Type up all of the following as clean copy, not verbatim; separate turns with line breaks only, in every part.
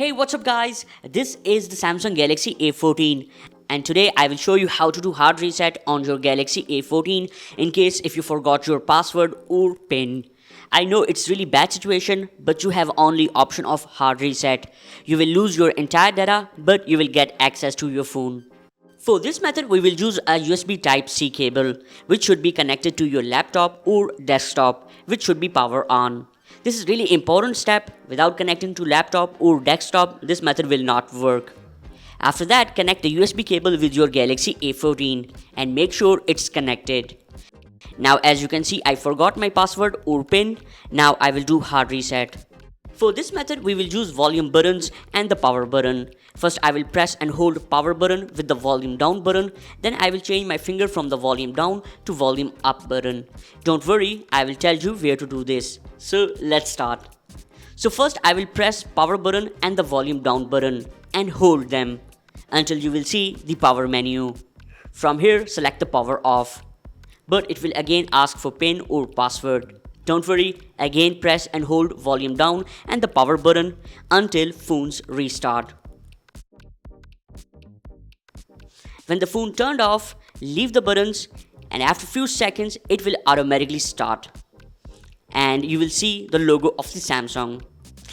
Hey, what's up guys? This is the Samsung Galaxy A14 and today I will show you how to do hard reset on your Galaxy A14 in case if you forgot your password or PIN. I know it's really bad situation, but you have only option of hard reset. You will lose your entire data, but you will get access to your phone. For this method, we will use a USB Type-C cable, which should be connected to your laptop or desktop, which should be power on. This is really important step. Without connecting to laptop or desktop, this method will not work. After that, connect the USB cable with your Galaxy A14 and make sure it's connected. Now as you can see, I forgot my password or PIN. Now I will do hard reset. For this method, we will use volume buttons and the power button. First, I will press and hold power button with the volume down button. Then I will change my finger from the volume down to volume up button. Don't worry, I will tell you where to do this. So let's start. So first, I will press power button and the volume down button and hold them until you will see the power menu. From here, select the power off. But it will again ask for PIN or password. Don't worry, again press and hold volume down and the power button until phones restart. When the phone turned off, leave the buttons and after few seconds it will automatically start. And you will see the logo of the Samsung.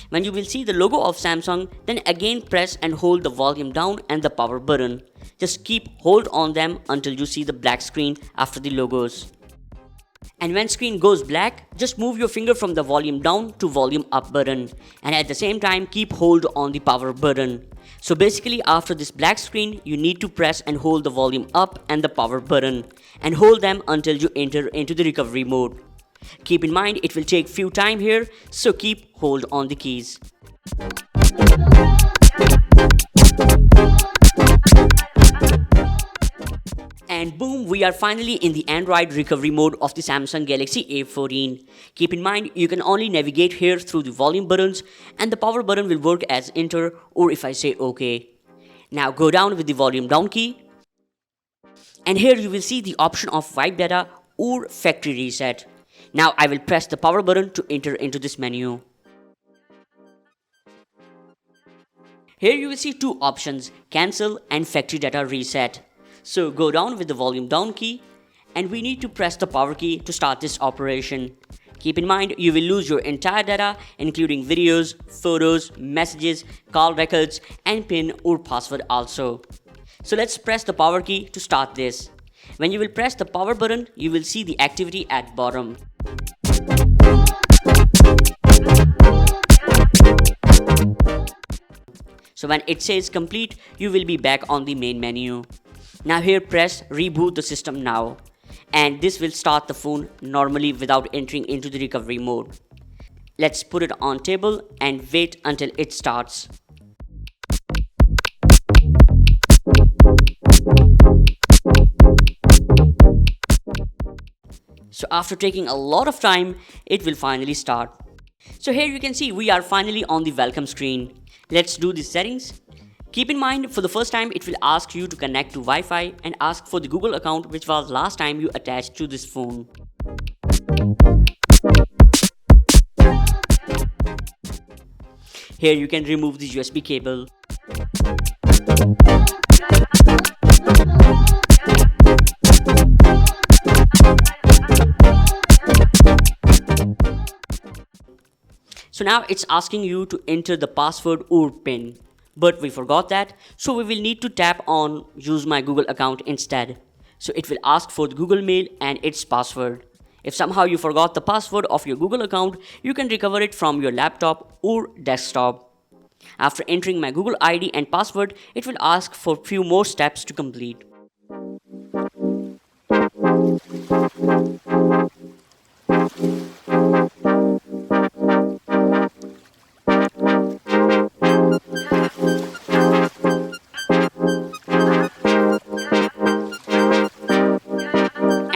When you will see the logo of Samsung, then again press and hold the volume down and the power button. Just keep hold on them until you see the black screen after the logos. And when screen goes black, just move your finger from the volume down to volume up button and at the same time keep hold on the power button. So basically after this black screen, you need to press and hold the volume up and the power button and hold them until you enter into the recovery mode. Keep in mind it will take few time here, so keep hold on the keys. And boom, we are finally in the Android recovery mode of the Samsung Galaxy A14. Keep in mind, you can only navigate here through the volume buttons and the power button will work as enter or if I say OK. Now go down with the volume down key. And here you will see the option of wipe data or factory reset. Now I will press the power button to enter into this menu. Here you will see two options, cancel and factory data reset. So go down with the volume down key and we need to press the power key to start this operation. Keep in mind you will lose your entire data including videos, photos, messages, call records and PIN or password also. So let's press the power key to start this. When you will press the power button, you will see the activity at bottom. So when it says complete, you will be back on the main menu. Now here press reboot the system now and this will start the phone normally without entering into the recovery mode. Let's put it on table and wait until it starts. So after taking a lot of time, it will finally start. So here you can see we are finally on the welcome screen. Let's do the settings. Keep in mind, for the first time, it will ask you to connect to Wi-Fi and ask for the Google account which was last time you attached to this phone. Here you can remove the USB cable. So now it's asking you to enter the password or PIN. But we forgot that, so we will need to tap on use my Google account instead. So it will ask for the Google Mail and its password. If somehow you forgot the password of your Google account, you can recover it from your laptop or desktop. After entering my Google ID and password, it will ask for few more steps to complete.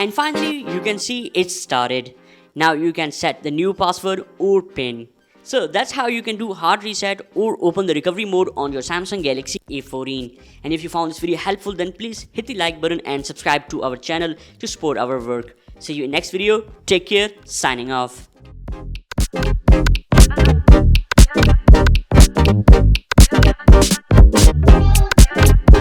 And finally, you can see it started. Now you can set the new password or PIN. So that's how you can do hard reset or open the recovery mode on your Samsung Galaxy A14. And if you found this video helpful, then please hit the like button and subscribe to our channel to support our work. See you in next video. Take care. Signing off.